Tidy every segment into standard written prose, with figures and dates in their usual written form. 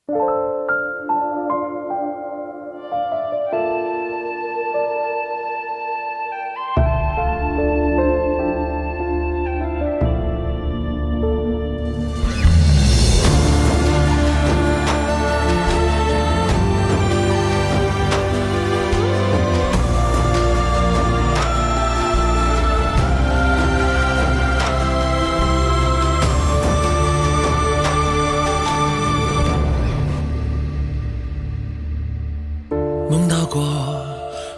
梦到过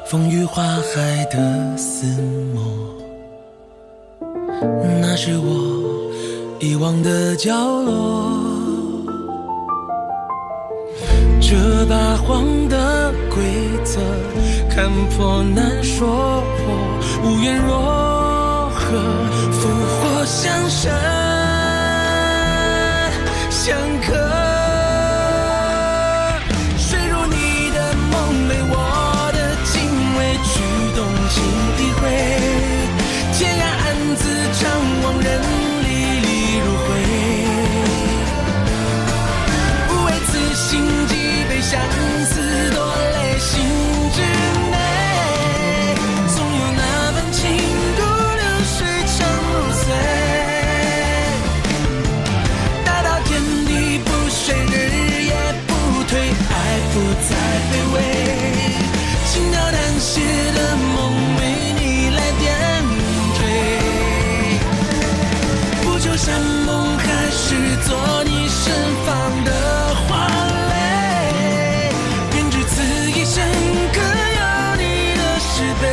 风雨花海的似墨，那是我遗忘的角落。这八荒的规则，看破难说破，无缘若何，复活相生相克。天涯暗自张望，人历历如灰。不为此心悸，被相思夺泪心之内。总有那份情如流水，长如水。大到天地不遂，日夜不退，爱不再卑微。轻描淡写的梦，为你来点缀。不求山盟海誓，做你身旁的花蕾。愿只此一生，各有你的诗碑。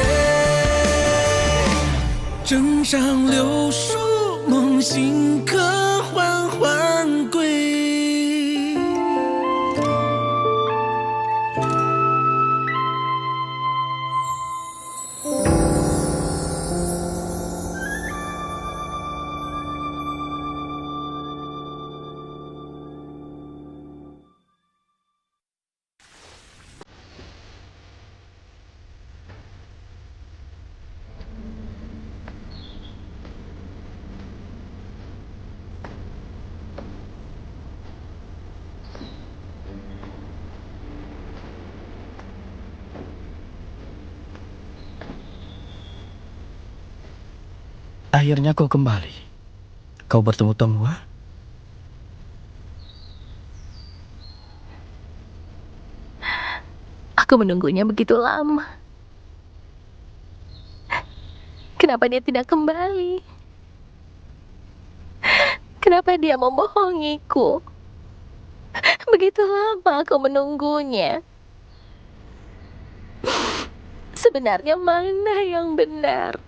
枕上柳树梦醒，可缓缓归。Akhirnya kau kembali. Kau bertemu Tomua? Aku menunggunya begitu lama. Kenapa dia tidak kembali? Kenapa dia membohongiku? Begitu lama aku menunggunya. Sebenarnya mana yang benar?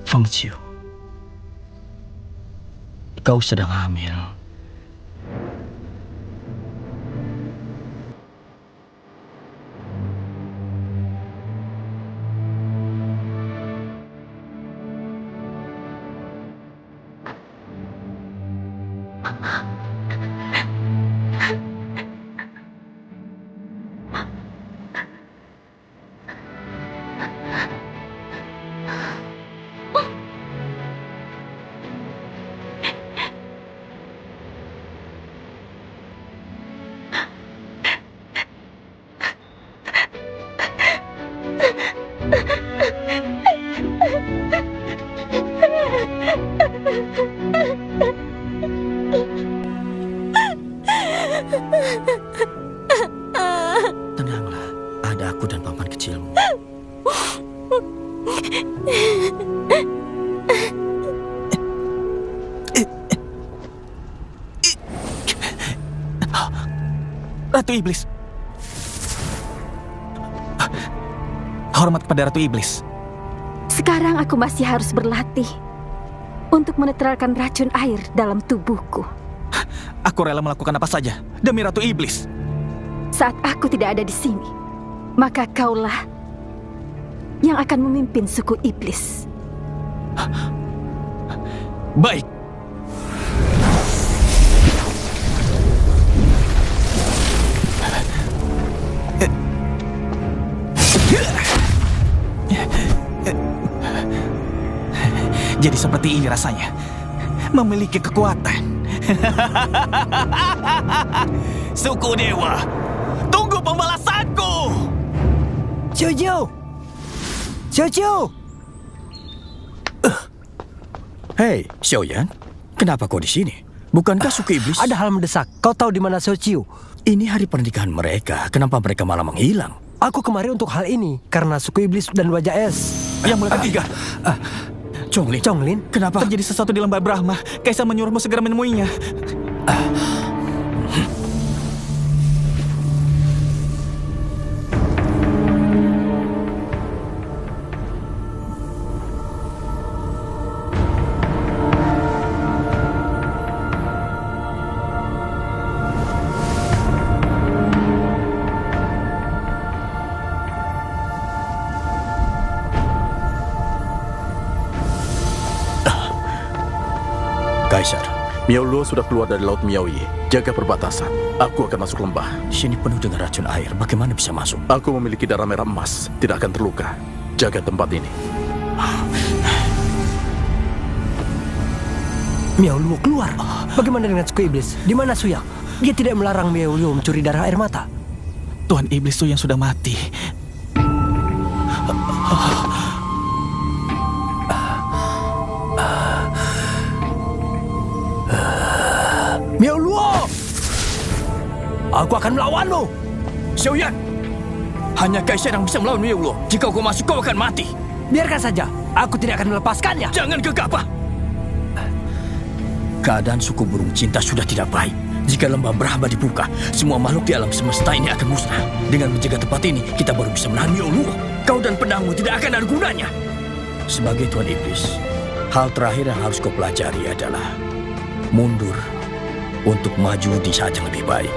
Fengqiu, kau sedang hamil. Tenanglah, ada aku dan paman kecilmu. Ratu Iblis. Hormat kepada Ratu Iblis. Sekarang aku masih harus berlatih untuk menetralkan racun air dalam tubuhku. Aku rela melakukan apa saja demi Ratu Iblis. Saat aku tidak ada di sini, maka kaulah yang akan memimpin suku iblis. Baik. Jadi seperti ini rasanya memiliki kekuatan. Suku dewa, tunggu pembalasanku. Xiuqiu! Xiuqiu! Hei, Xiaoyan, kenapa kau di sini? Bukankah suku iblis? Ada hal mendesak. Kau tahu di mana Xiuqiu? Ini hari pernikahan mereka. Kenapa mereka malah menghilang? Aku kemari untuk hal ini karena suku iblis dan wajah es. Yang mulia ketiga. Chonglin, Chonglin, kenapa? Terjadi sesuatu di lembah Brahma. Kaisar menyuruhmu segera menemuinya. Kaisar, Miao Luo sudah keluar dari Laut Miaoyi. Jaga perbatasan. Aku akan masuk lembah. Sini penuh dengan racun air. Bagaimana bisa masuk? Aku memiliki darah merah emas. Tidak akan terluka. Jaga tempat ini. Miao Luo keluar. Bagaimana dengan suku iblis? Di mana Suyang? Dia tidak melarang Miao Luo mencuri darah air mata. Tuan Iblis itu yang sudah mati. Miao Luo! Aku akan melawanmu. Xiaoyan, hanya Kaisar yang bisa melawan Miao Luo. Jika kau masuk, kau akan mati. Biarkan saja. Aku tidak akan melepaskannya. Jangan gegabah. Keadaan suku burung cinta sudah tidak baik. Jika lembah Brahma dibuka, semua makhluk di alam semesta ini akan musnah. Dengan menjaga tempat ini, kita baru bisa menahan Miao Luo. Kau dan pedangmu tidak akan ada gunanya. Sebagai Tuan Iblis, hal terakhir yang harus kau pelajari adalah mundur untuk maju di saat yang lebih baik.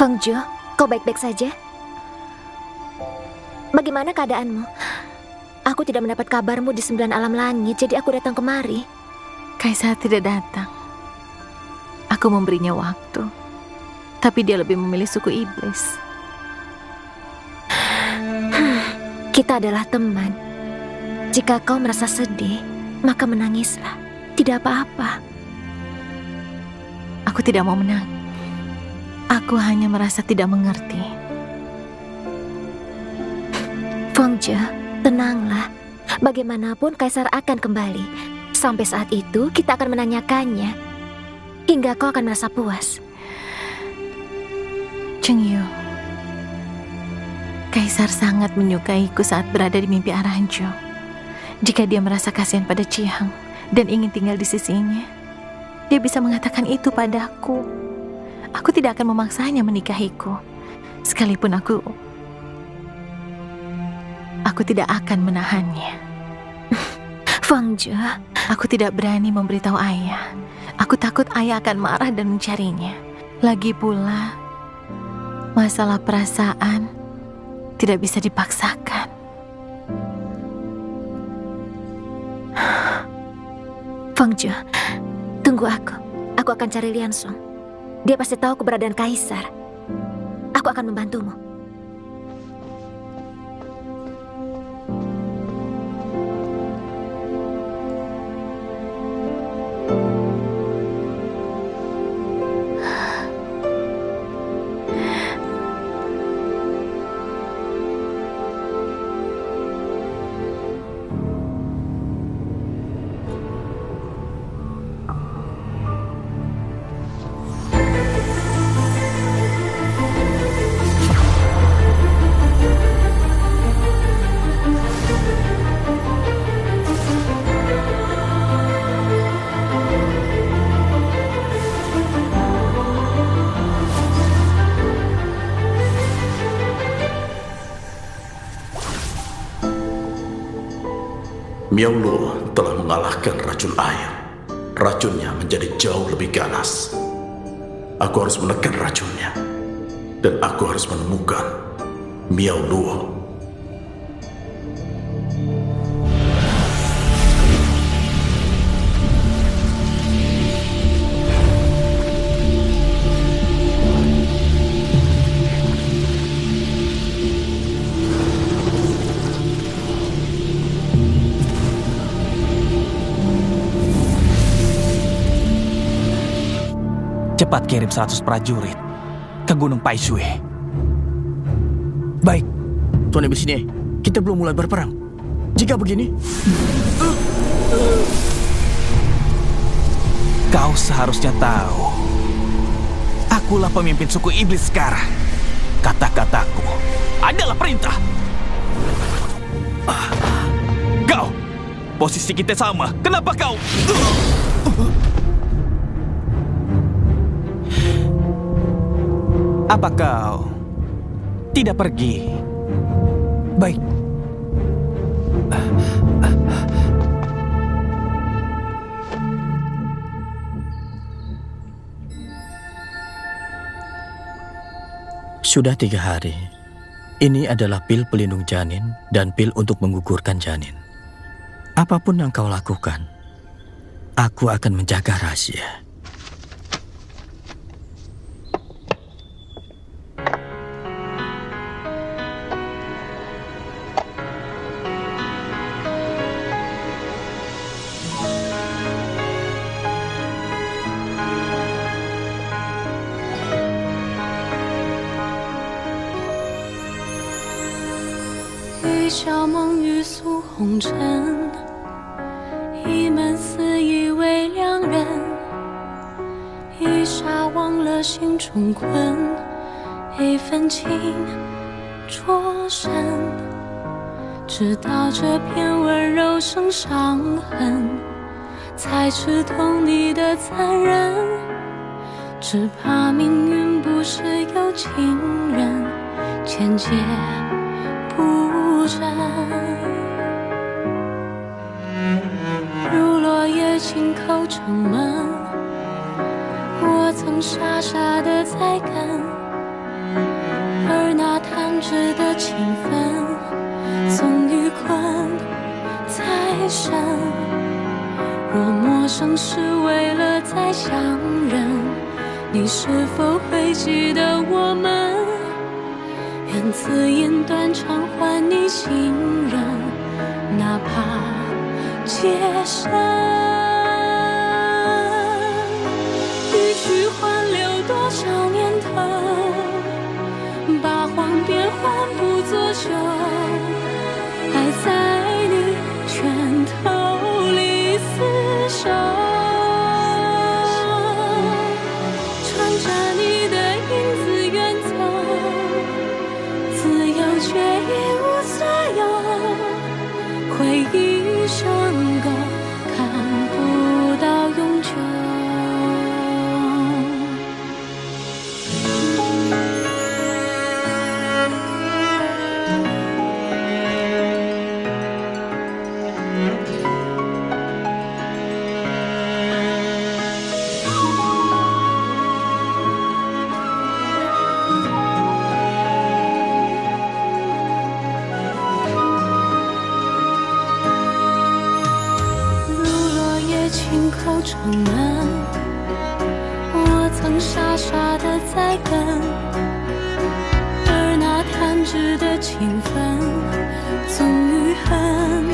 Fengju, kau baik-baik saja? Bagaimana keadaanmu? Aku tidak mendapat kabarmu di 9 alam langit, jadi aku datang kemari. Kaisar tidak datang. Aku memberinya waktu, tapi dia lebih memilih suku iblis. Kita adalah teman. Jika kau merasa sedih, maka menangislah. Tidak apa-apa. Aku tidak mau menang. Aku hanya merasa tidak mengerti. Fengju, tenanglah. Bagaimanapun Kaisar akan kembali. Sampai saat itu kita akan menanyakannya. Hingga kau akan merasa puas. Cheng Yu, Kaisar sangat menyukaiku saat berada di mimpi Aranjo. Jika dia merasa kasihan pada Chihang dan ingin tinggal di sisinya, dia bisa mengatakan itu padaku. Aku tidak akan memaksanya menikahiku. Sekalipun aku tidak akan menahannya. Fengju, aku tidak berani memberitahu ayah. Aku takut ayah akan marah dan mencarinya. Lagi pula, masalah perasaan tidak bisa dipaksakan. Fengju, tunggu aku. Aku akan cari Lian Song. Dia pasti tahu keberadaan Kaisar. Aku akan membantumu. Miao Luo telah mengalahkan racun air. Racunnya menjadi jauh lebih ganas. Aku harus menekan racunnya. Dan aku harus menemukan Miao Luo. Cepat kirim 100 prajurit ke Gunung Paishui. Baik, Tuan Iblis ini, kita belum mulai berperang. Jika begini... Kau seharusnya tahu. Akulah pemimpin suku iblis sekarang. Kata-kataku adalah perintah. Kau, posisi kita sama. Kenapa kau... Apa kau tidak pergi? Baik. Sudah 3 hari. Ini adalah pil pelindung janin dan pil untuk menggugurkan janin. Apapun yang kau lakukan, aku akan menjaga rahasia.小梦欲诉红尘，一门私以为良人，一霎忘了心中困，一份情灼身，直到这片温柔生伤痕，才吃透你的残忍，只怕命运不是有情人千劫不真，如落叶轻叩城门，我曾傻傻地在跟，而那弹指的情分，总与困太深。若陌生是为了再相认，你是否会记得我们？愿此言断肠还你信任，哪怕劫身。一去还留多少年头，八荒变幻不作休，爱在你拳头里厮守，穿着你的影子远走，自由却一无所有，回忆伤口看不到永久。轻叩城门，我曾傻傻地在跟，而那弹指的情分，总与恨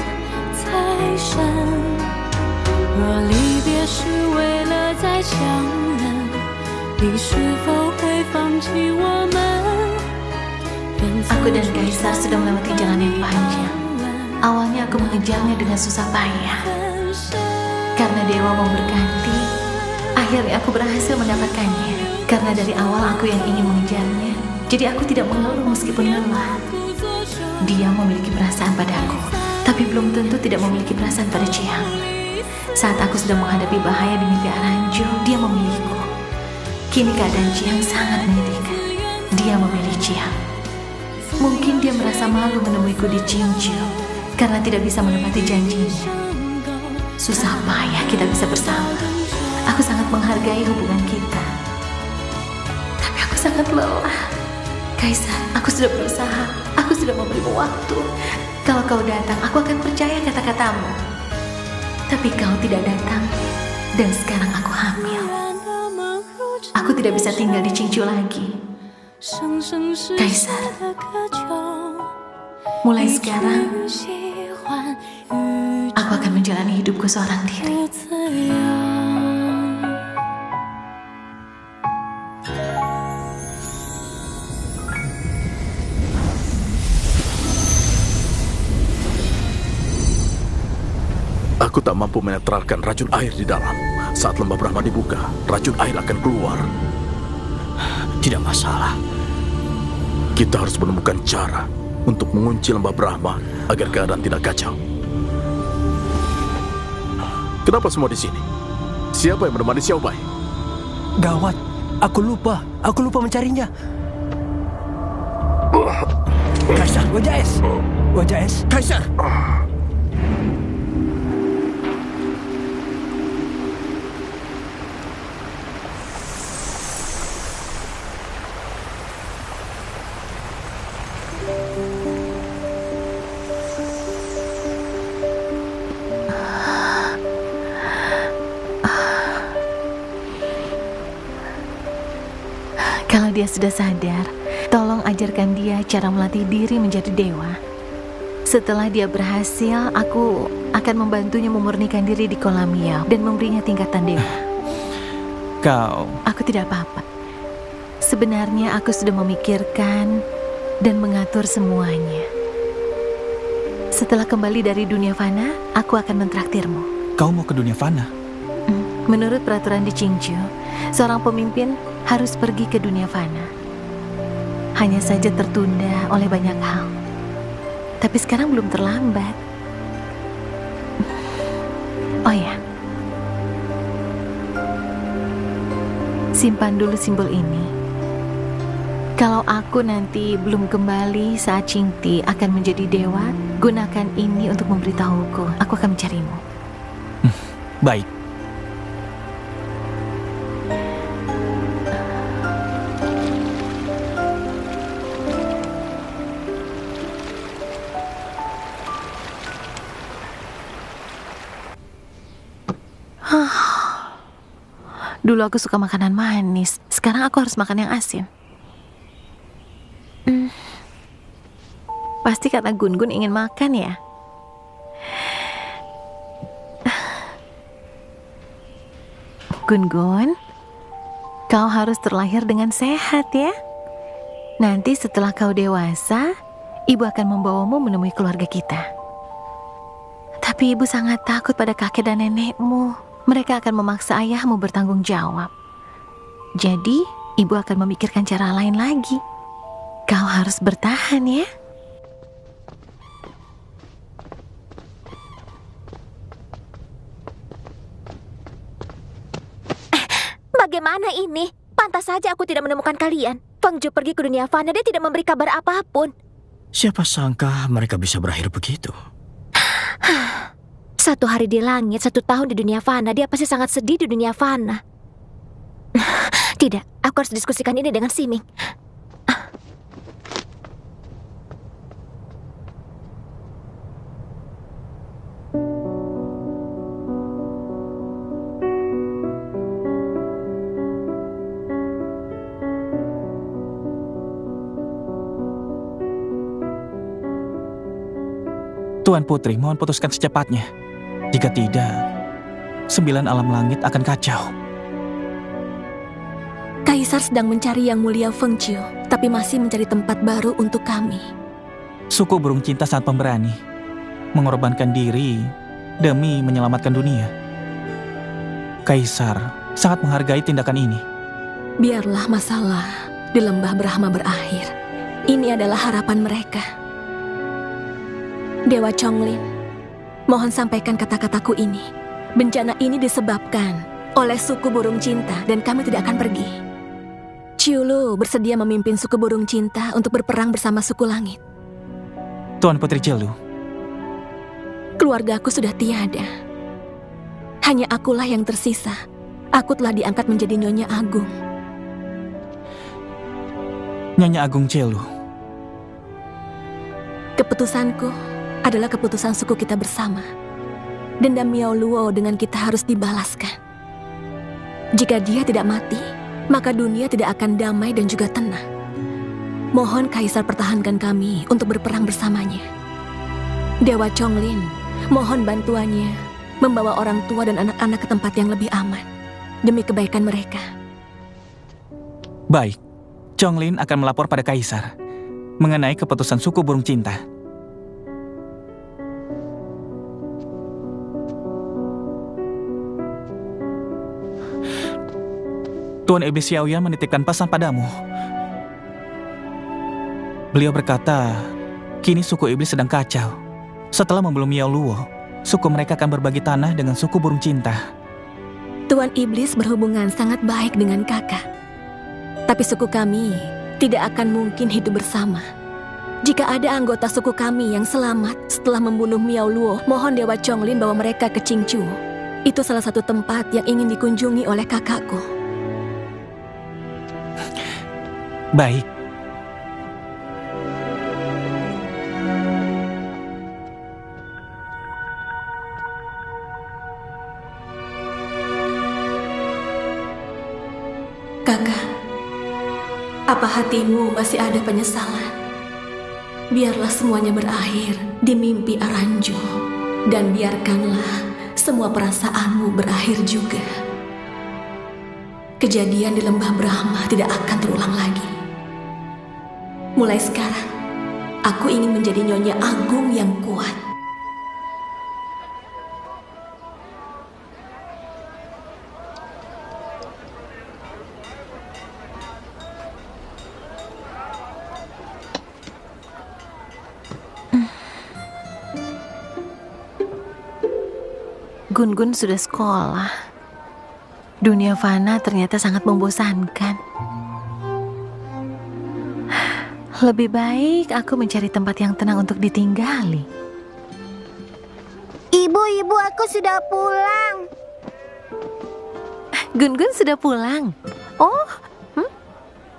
太深。若离别是为了再相认，你是否会放弃我们？ Aku dan Kaisar sudah melewati jalan yang panjang. Awalnya aku mengejarnya dengan susah payah. Karena Dewa memberkati, akhirnya aku berhasil mendapatkannya. Karena dari awal aku yang ingin mengejarnya, jadi aku tidak mengeluh meskipun lelah. Dia memiliki perasaan padaku, tapi belum tentu tidak memiliki perasaan pada Chiang. Saat aku sedang menghadapi bahaya di mimpi Aranjo, dia memilihku. Kini keadaan Chiang sangat menyedihkan. Dia memilih Chiang. Mungkin dia merasa malu menemuiku di Qingzhou. karena tidak bisa menepati janjinya. Susah payah kita bisa bersama. Aku sangat menghargai hubungan kita. Tapi aku sangat lelah. Kaisar, aku sudah berusaha. Aku sudah memberimu waktu. Kalau kau datang, aku akan percaya kata-katamu. Tapi kau tidak datang. Dan sekarang aku hamil. Aku tidak bisa tinggal di Qingqiu lagi. Kaisar, mulai sekarang aku akan menjalani hidupku seorang diri. Aku tak mampu menetralkan racun air di dalam. Saat lembah Brahma dibuka, racun air akan keluar. Tidak masalah. Kita harus menemukan cara untuk mengunci lembah Brahma agar keadaan tidak kacau. Kenapa semua di sini? Siapa yang menemani Xiao Bai? Gawat, aku lupa mencarinya. Kaisar, wajah es. Kaisar! Kalau dia sudah sadar, tolong ajarkan dia cara melatih diri menjadi dewa. Setelah dia berhasil, aku akan membantunya memurnikan diri di kolam Miao dan memberinya tingkatan dewa. Aku tidak apa-apa. Sebenarnya aku sudah memikirkan dan mengatur semuanya. Setelah kembali dari dunia fana, aku akan mentraktirmu. Kau mau ke dunia fana? Menurut peraturan di Qingqiu, seorang pemimpin harus pergi ke dunia fana. Hanya saja tertunda oleh banyak hal. Tapi sekarang belum terlambat. Oh ya, simpan dulu simbol ini. Kalau aku nanti belum kembali saat Qingti akan menjadi dewa, gunakan ini untuk memberitahuku. Aku akan mencarimu. Baik. Dulu aku suka makanan manis, sekarang aku harus makan yang asin. Pasti karena Gun-Gun ingin makan ya. Gun-Gun, kau harus terlahir dengan sehat ya. Nanti setelah kau dewasa, ibu akan membawamu menemui keluarga kita. Tapi ibu sangat takut pada kakek dan nenekmu. Mereka akan memaksa ayahmu bertanggung jawab. Jadi, ibu akan memikirkan cara lain lagi. Kau harus bertahan ya. Bagaimana ini? Pantas saja aku tidak menemukan kalian. Feng Zhu pergi ke dunia fana, dia tidak memberi kabar apapun. Siapa sangka mereka bisa berakhir begitu? 1 hari di langit, 1 tahun di dunia fana. Dia pasti sangat sedih di dunia fana. Tidak, aku harus diskusikan ini dengan Siming. Tuan Putri, mohon putuskan secepatnya. Jika tidak, 9 alam langit akan kacau. Kaisar sedang mencari Yang Mulia Feng Zhu, tapi masih mencari tempat baru untuk kami. Suku burung cinta sangat pemberani, mengorbankan diri demi menyelamatkan dunia. Kaisar sangat menghargai tindakan ini. Biarlah masalah di lembah Brahma berakhir. Ini adalah harapan mereka. Dewa Chonglin, mohon sampaikan kata-kataku ini. Bencana ini disebabkan oleh suku burung cinta dan kami tidak akan pergi. Ciulu bersedia memimpin suku burung cinta untuk berperang bersama suku langit. Tuan Putri Ciulu, Keluargaku sudah tiada. Hanya akulah yang tersisa. Aku telah diangkat menjadi Nyonya Agung. Nyonya Agung Celu. Keputusanku adalah keputusan suku kita bersama. Dendam Miao Luo dengan kita harus dibalaskan. Jika dia tidak mati, maka dunia tidak akan damai dan juga tenang. Mohon Kaisar pertahankan kami untuk berperang bersamanya. Dewa Chonglin, mohon bantuannya membawa orang tua dan anak-anak ke tempat yang lebih aman demi kebaikan mereka. Baik, Chonglin akan melapor pada Kaisar mengenai keputusan suku burung cinta. Tuan Iblis Xiaoyan menitipkan pesan padamu. Beliau berkata, kini suku iblis sedang kacau. Setelah membunuh Miao Luo, suku mereka akan berbagi tanah dengan suku burung cinta. Tuan Iblis berhubungan sangat baik dengan kakak. Tapi suku kami tidak akan mungkin hidup bersama. Jika ada anggota suku kami yang selamat setelah membunuh Miao Luo, mohon Dewa Chonglin bawa mereka ke Qingchu. Itu salah satu tempat yang ingin dikunjungi oleh kakakku. Baik. Kakak, apa hatimu masih ada penyesalan? Biarlah semuanya berakhir di mimpi Aranjo. Dan biarkanlah semua perasaanmu berakhir juga. Kejadian di lembah Brahma tidak akan terulang lagi. Mulai sekarang, aku ingin menjadi Nyonya Agung yang kuat. Gun-Gun sudah sekolah. Dunia fana ternyata sangat membosankan. Lebih baik aku mencari tempat yang tenang untuk ditinggali. Ibu, aku sudah pulang. Gun-Gun sudah pulang. Oh,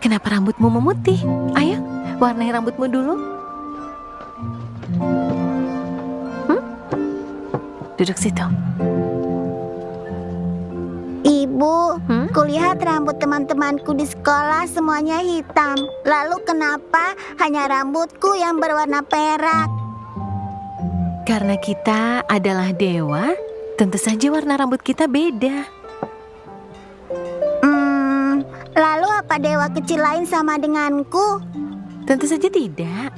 kenapa rambutmu memutih? Ayo, warnai rambutmu dulu. Duduk situ. Ibu, kulihat rambut teman-temanku di sekolah semuanya hitam. Lalu kenapa hanya rambutku yang berwarna perak? Karena kita adalah dewa, tentu saja warna rambut kita beda. Lalu apa dewa kecil lain sama denganku? Tentu saja tidak.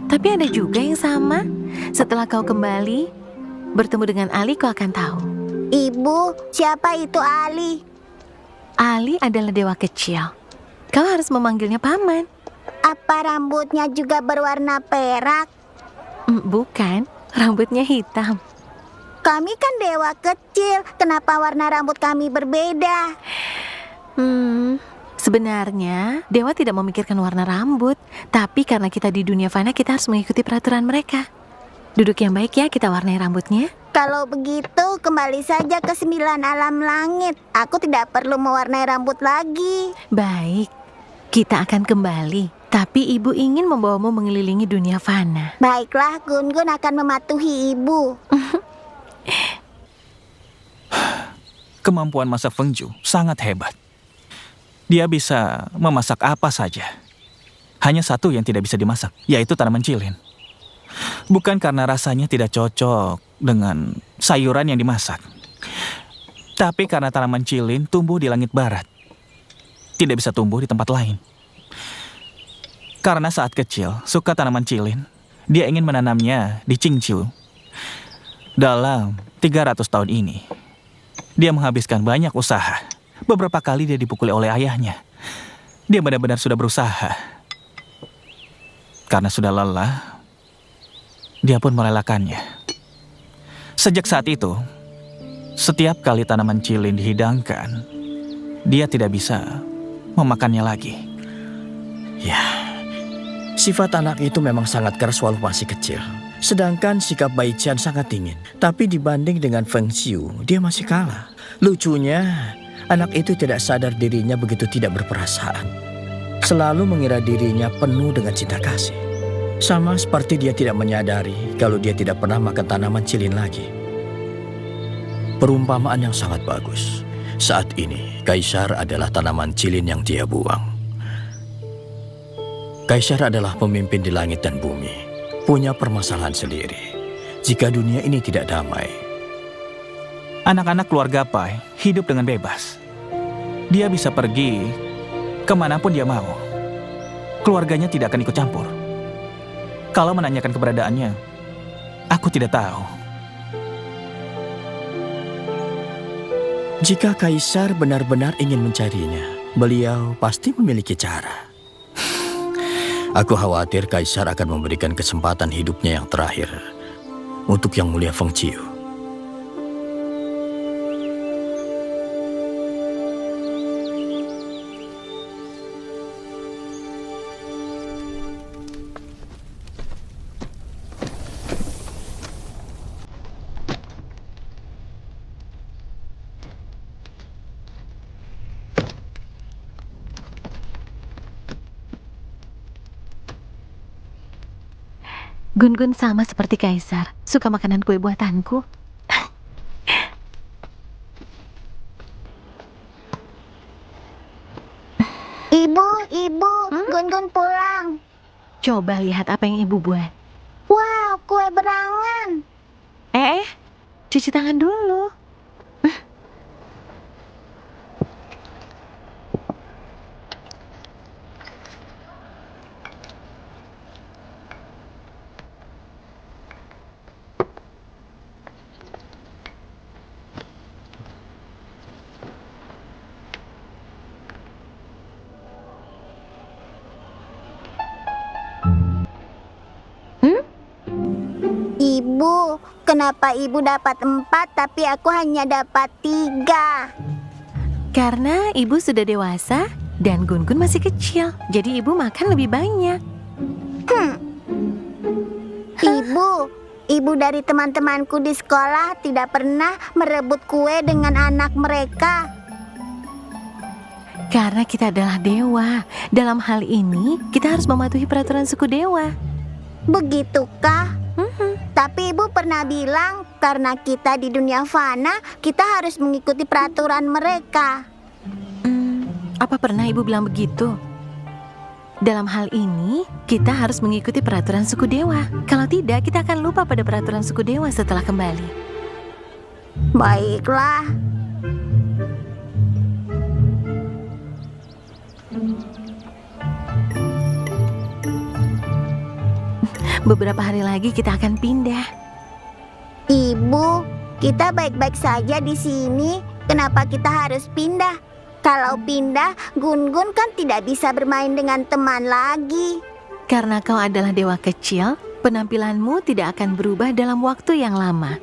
Tapi ada juga yang sama. Setelah kau kembali, bertemu dengan Ali, kau akan tahu. Ibu, siapa itu Ali? Ali adalah dewa kecil. Kau harus memanggilnya paman. Apa rambutnya juga berwarna perak? Bukan, rambutnya hitam. Kami kan dewa kecil, kenapa warna rambut kami berbeda? Sebenarnya, dewa tidak memikirkan warna rambut. Tapi karena kita di dunia fana, kita harus mengikuti peraturan mereka. Duduk yang baik ya, kita warnai rambutnya. Kalau begitu, kembali saja ke 9 alam langit. Aku tidak perlu mewarnai rambut lagi. Baik, kita akan kembali. Tapi ibu ingin membawamu mengelilingi dunia fana. Baiklah, Gun-Gun akan mematuhi ibu. Kemampuan masak Fengju sangat hebat. Dia bisa memasak apa saja. Hanya satu yang tidak bisa dimasak, yaitu tanaman cilin. Bukan karena rasanya tidak cocok dengan sayuran yang dimasak, tapi karena tanaman cilin tumbuh di langit barat. Tidak bisa tumbuh di tempat lain. Karena saat kecil suka tanaman cilin, dia ingin menanamnya di Qingchu. Dalam 300 tahun ini, dia menghabiskan banyak usaha. Beberapa kali dia dipukuli oleh ayahnya. Dia benar-benar sudah berusaha. Karena sudah lelah, dia pun merelakannya. Sejak saat itu, setiap kali tanaman cilin dihidangkan, dia tidak bisa memakannya lagi. Ya, sifat anak itu memang sangat keras walau masih kecil. Sedangkan sikap Bai Qian sangat dingin. Tapi dibanding dengan Feng Xiu, dia masih kalah. Lucunya, anak itu tidak sadar dirinya begitu tidak berperasaan. Selalu mengira dirinya penuh dengan cinta kasih. Sama seperti dia tidak menyadari kalau dia tidak pernah makan tanaman cilin lagi. Perumpamaan yang sangat bagus. Saat ini, Kaisar adalah tanaman cilin yang dia buang. Kaisar adalah pemimpin di langit dan bumi, punya permasalahan sendiri. Jika dunia ini tidak damai, anak-anak keluarga Pai hidup dengan bebas. Dia bisa pergi kemanapun dia mau. Keluarganya tidak akan ikut campur. Kalau menanyakan keberadaannya, aku tidak tahu. Jika Kaisar benar-benar ingin mencarinya, beliau pasti memiliki cara. Aku khawatir Kaisar akan memberikan kesempatan hidupnya yang terakhir untuk Yang Mulia Feng Qiu. Gun-Gun sama seperti Kaisar, suka makanan kue buatanku. Ibu, Gun-Gun pulang. Coba lihat apa yang ibu buat. Wow, kue berangan. Cuci tangan dulu. Ibu, kenapa ibu dapat 4 tapi aku hanya dapat 3? Karena ibu sudah dewasa dan Gun-Gun masih kecil, jadi ibu makan lebih banyak. Ibu dari teman-temanku di sekolah tidak pernah merebut kue dengan anak mereka. Karena kita adalah dewa. Dalam hal ini, kita harus mematuhi peraturan suku dewa. Begitukah? Tapi ibu pernah bilang karena kita di dunia fana, kita harus mengikuti peraturan mereka. Apa pernah ibu bilang begitu? Dalam hal ini, kita harus mengikuti peraturan suku dewa. Kalau tidak, kita akan lupa pada peraturan suku dewa setelah kembali. Baiklah. Beberapa hari lagi kita akan pindah. Ibu, kita baik-baik saja di sini. Kenapa kita harus pindah? Kalau pindah, Gun-Gun kan tidak bisa bermain dengan teman lagi. Karena kau adalah dewa kecil, penampilanmu tidak akan berubah dalam waktu yang lama.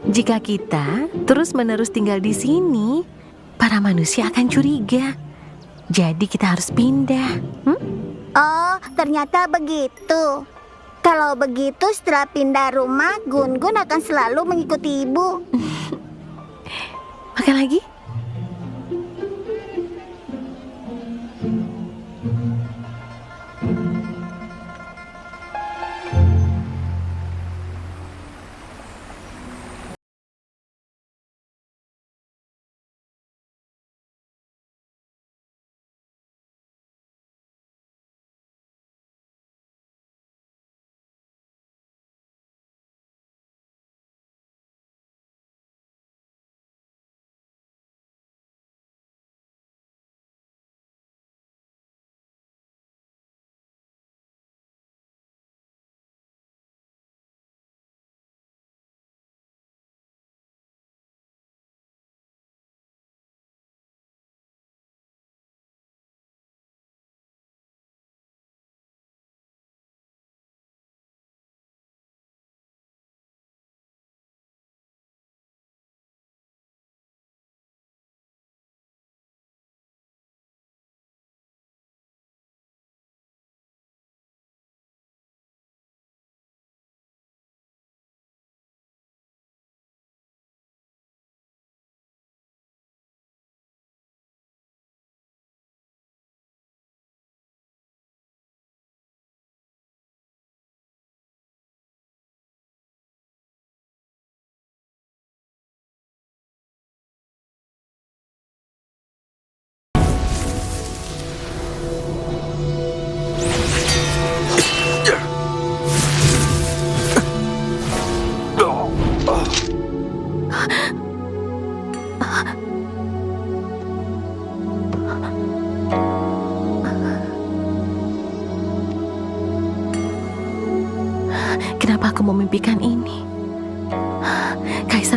Jika kita terus-menerus tinggal di sini, para manusia akan curiga. Jadi kita harus pindah. Oh, ternyata begitu. Kalau begitu, setelah pindah rumah, Gun-Gun akan selalu mengikuti ibu. Makan lagi?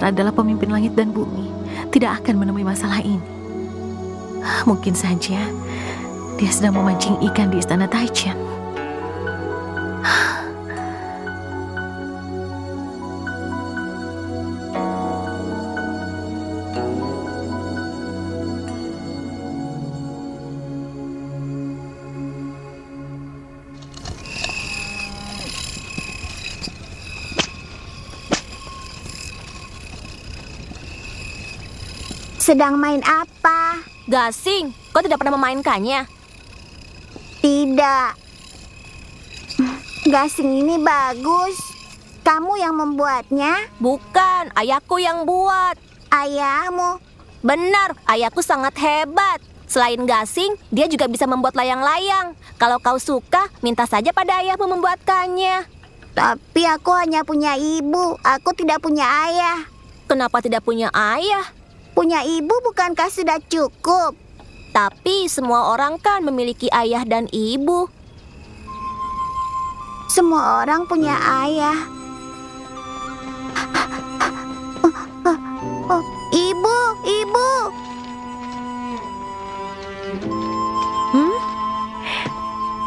adalah pemimpin langit dan bumi, tidak akan menemui masalah ini. Mungkin saja dia sedang memancing ikan di istana Taichen. Sedang main apa? Gasing, kau tidak pernah memainkannya? Tidak. Gasing ini bagus. Kamu yang membuatnya? Bukan, ayahku yang buat. Ayahmu? Benar, ayahku sangat hebat. Selain gasing, dia juga bisa membuat layang-layang. Kalau kau suka, minta saja pada ayahmu membuatkannya. Tapi aku hanya punya ibu. Aku tidak punya ayah. Kenapa tidak punya ayah? Punya ibu bukankah sudah cukup? Tapi semua orang kan memiliki ayah dan ibu. Semua orang punya ayah. Ibu, ibu.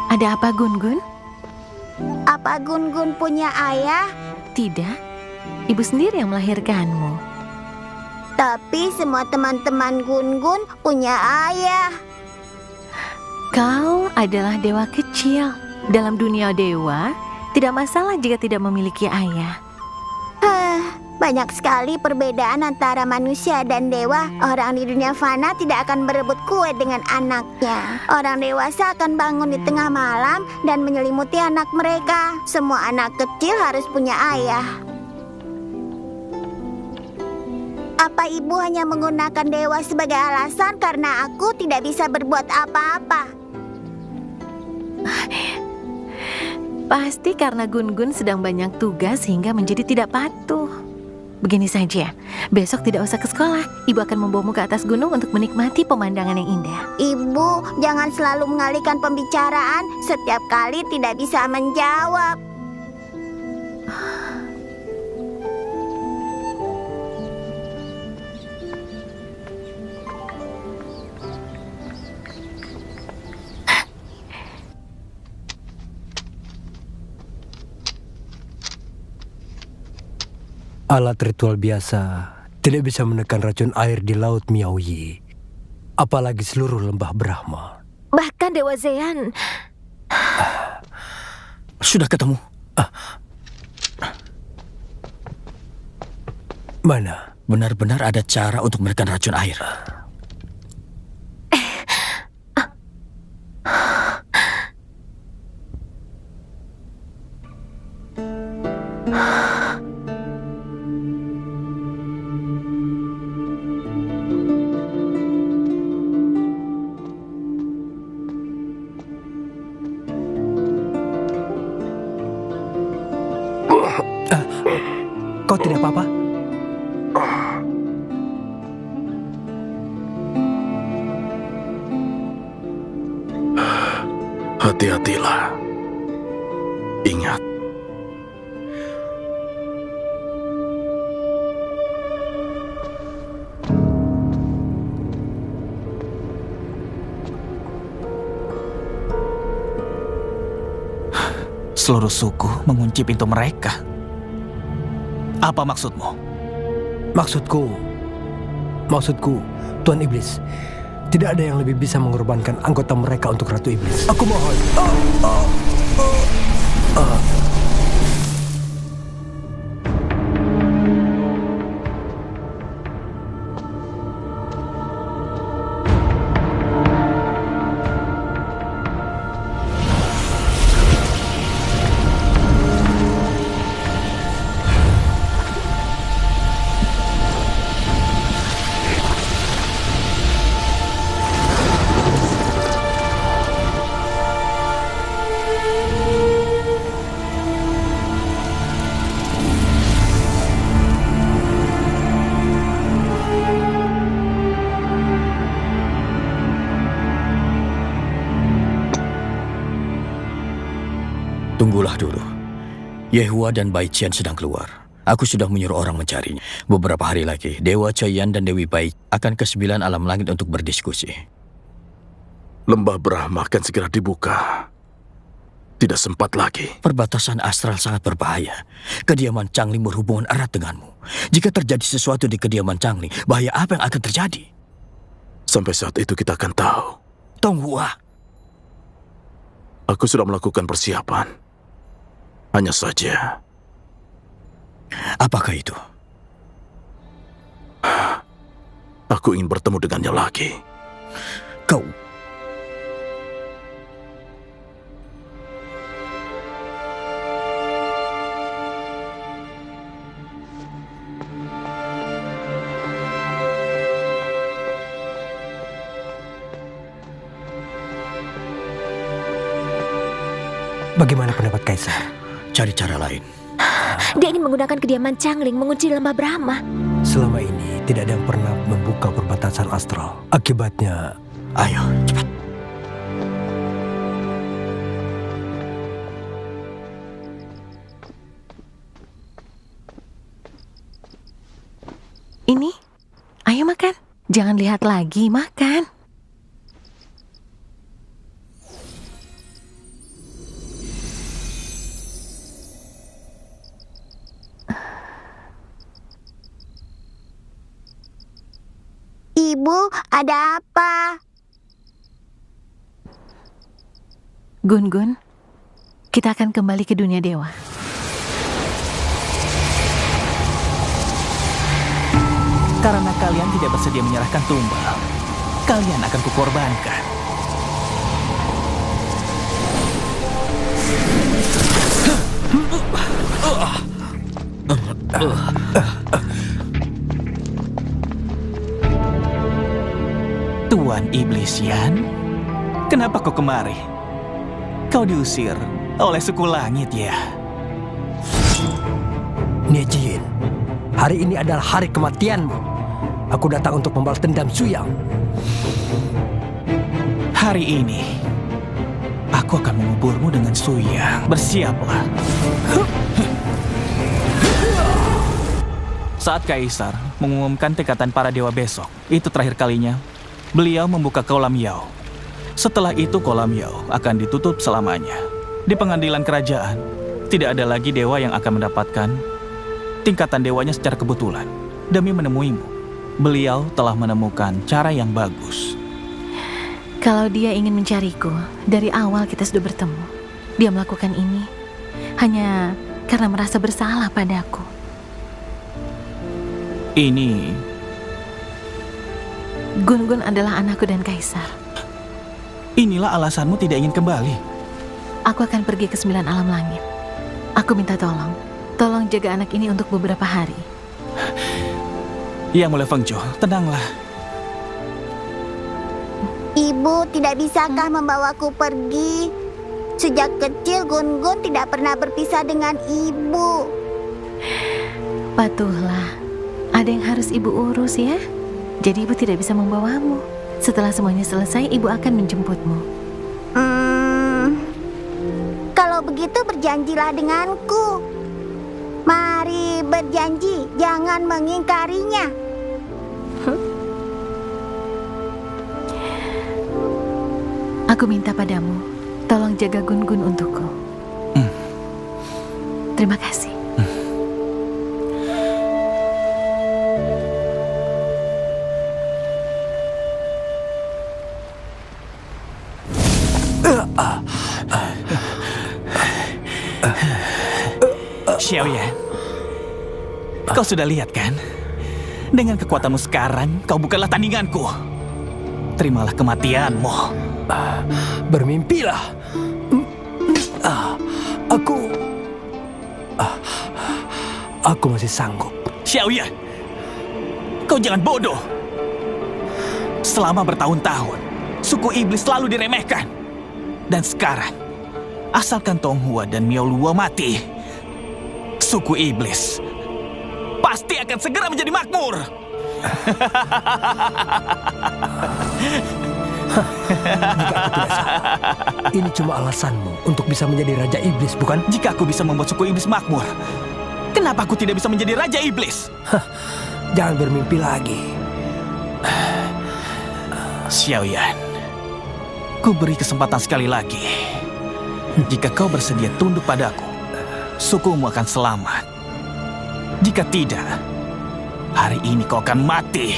Ada apa, Gun-gun? Apa Gun-gun punya ayah? Tidak, ibu sendiri yang melahirkanmu. Tapi semua teman-teman Gun-gun punya ayah. Kau adalah dewa kecil. Dalam dunia dewa, tidak masalah jika tidak memiliki ayah. Banyak sekali perbedaan antara manusia dan dewa. Orang di dunia fana tidak akan berebut kue dengan anaknya. Orang dewasa akan bangun di tengah malam dan menyelimuti anak mereka. Semua anak kecil harus punya ayah. Apa ibu hanya menggunakan dewa sebagai alasan karena aku tidak bisa berbuat apa-apa? Pasti karena Gun-gun sedang banyak tugas sehingga menjadi tidak patuh. Begini saja, besok tidak usah ke sekolah. Ibu akan membawamu ke atas gunung untuk menikmati pemandangan yang indah. Ibu, jangan selalu mengalihkan pembicaraan. Setiap kali tidak bisa menjawab. Alat ritual biasa tidak bisa menekan racun air di Laut Miaoyi, apalagi seluruh lembah Brahma. Bahkan Dewa Zean. Sudah ketemu. Mana? Benar-benar ada cara untuk menekan racun air. Kau tidak apa-apa? Hati-hatilah. Ingat. Seluruh suku mengunci pintu mereka. Apa maksudmu? Maksudku, Tuan Iblis, tidak ada yang lebih bisa mengorbankan anggota mereka untuk Ratu Iblis. Aku mohon. Tunggulah dulu. Yehua dan Bai Qian sedang keluar. Aku sudah menyuruh orang mencarinya. Beberapa hari lagi, Dewa Cayan dan Dewi Bai akan ke 9 alam langit untuk berdiskusi. Lembah Brahma akan segera dibuka. Tidak sempat lagi. Perbatasan astral sangat berbahaya. Kediaman Changling berhubungan erat denganmu. Jika terjadi sesuatu di kediaman Changling, bahaya apa yang akan terjadi? Sampai saat itu kita akan tahu. Tonghua. Aku sudah melakukan persiapan. Hanya saja... Apakah itu? Aku ingin bertemu dengannya lagi. Kau... Bagaimana pendapat Kaisar? Cari cara lain. Dia ingin menggunakan kediaman Changling mengunci lembah Brahma. Selama ini tidak ada yang pernah membuka perbatasan astral. Akibatnya... Ayo, cepat. Ini, ayo makan. Jangan lihat lagi, makan. Ibu, ada apa? Gun-Gun, kita akan kembali ke dunia dewa. Karena kalian tidak bersedia menyerahkan tumbal, kalian akan kukorbankan. Tuan Iblis Yan, kenapa kau kemari? Kau diusir oleh suku langit ya? Nejin, hari ini adalah hari kematianmu. Aku datang untuk membalas dendam Suyang. Hari ini, aku akan menguburmu dengan Suyang. Bersiaplah. Saat Kaisar mengumumkan tingkatan para dewa besok, itu terakhir kalinya beliau membuka kolam Yao. Setelah itu kolam Yao akan ditutup selamanya. Di pengadilan kerajaan, tidak ada lagi dewa yang akan mendapatkan tingkatan dewanya secara kebetulan. Demi menemuimu, beliau telah menemukan cara yang bagus. Kalau dia ingin mencariku, dari awal kita sudah bertemu. Dia melakukan ini hanya karena merasa bersalah padaku. Ini... Gun-Gun adalah anakku dan Kaisar. Inilah alasanmu tidak ingin kembali. Aku akan pergi ke 9 alam langit. Aku minta tolong. Tolong jaga anak ini untuk beberapa hari. Ya, mulai Feng Zhou, tenanglah. Ibu, tidak bisakah membawaku pergi? Sejak kecil Gun-Gun tidak pernah berpisah dengan ibu. Patuhlah. Ada yang harus ibu urus ya. Jadi ibu tidak bisa membawamu. Setelah semuanya selesai, ibu akan menjemputmu. Kalau begitu berjanjilah denganku. Mari berjanji, jangan mengingkarinya. Aku minta padamu, tolong jaga Gun-Gun untukku. Terima kasih. Xiaoyan, kau sudah lihat kan? Dengan kekuatanmu sekarang, kau bukanlah tandinganku. Terimalah kematianmu. Bermimpilah. Aku masih sanggup. Xiaoyan, kau jangan bodoh. Selama bertahun-tahun, suku iblis selalu diremehkan. Dan sekarang, asalkan Tonghua dan Miao Luo mati, suku iblis pasti akan segera menjadi makmur. Jika aku tidak salah, ini cuma alasanmu untuk bisa menjadi Raja Iblis, bukan? Jika aku bisa membuat suku iblis makmur, Kenapa aku tidak bisa menjadi Raja Iblis? Jangan bermimpi lagi. Xiaoyan, ku beri kesempatan sekali lagi. Jika kau bersedia tunduk padaku, sukumu akan selamat. Jika tidak, hari ini kau akan mati.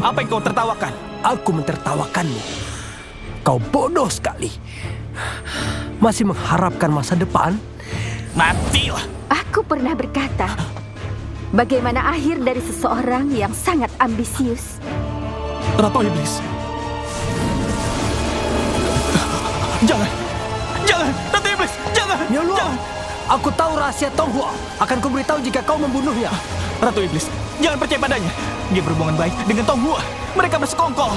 Apa yang kau tertawakan? Aku mentertawakanmu. Kau bodoh sekali. Masih mengharapkan masa depan? Matilah. Aku pernah berkata, bagaimana akhir dari seseorang yang sangat ambisius? Ratu Iblis. Jangan. Ratu Iblis, jangan. Miaoluo, aku tahu rahasia Tonghua. Akan kuberitahu jika kau membunuhnya. Ratu Iblis, jangan percaya padanya. Dia berhubungan baik dengan Tonghua. Mereka bersekongkol.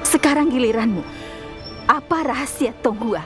Sekarang giliranmu. Apa rahasia Tonghua?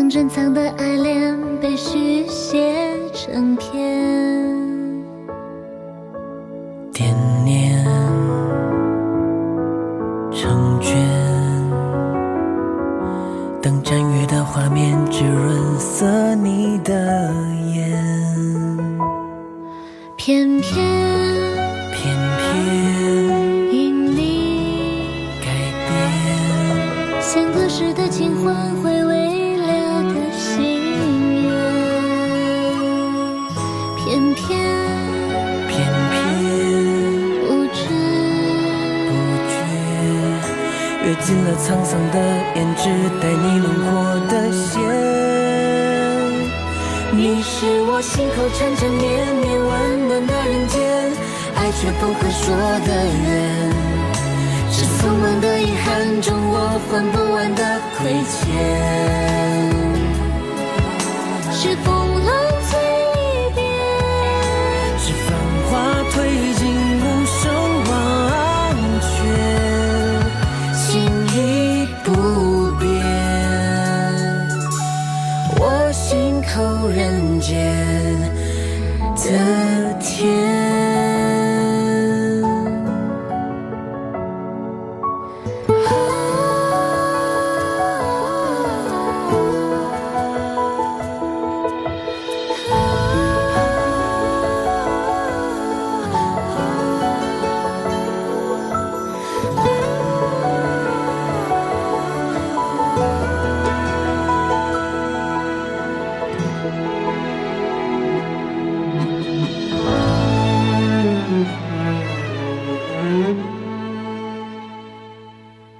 珍藏的爱恋被续写成篇，惦念成卷，等展阅的画面只润色你的眼，偏偏因你改变，像隔世的情欢回味阅尽了沧桑的胭脂，带你轮廓的线。你是我心口缠缠绵绵温暖的人间，爱却不可说的缘，是匆忙的遗憾中我还不完的亏欠。是否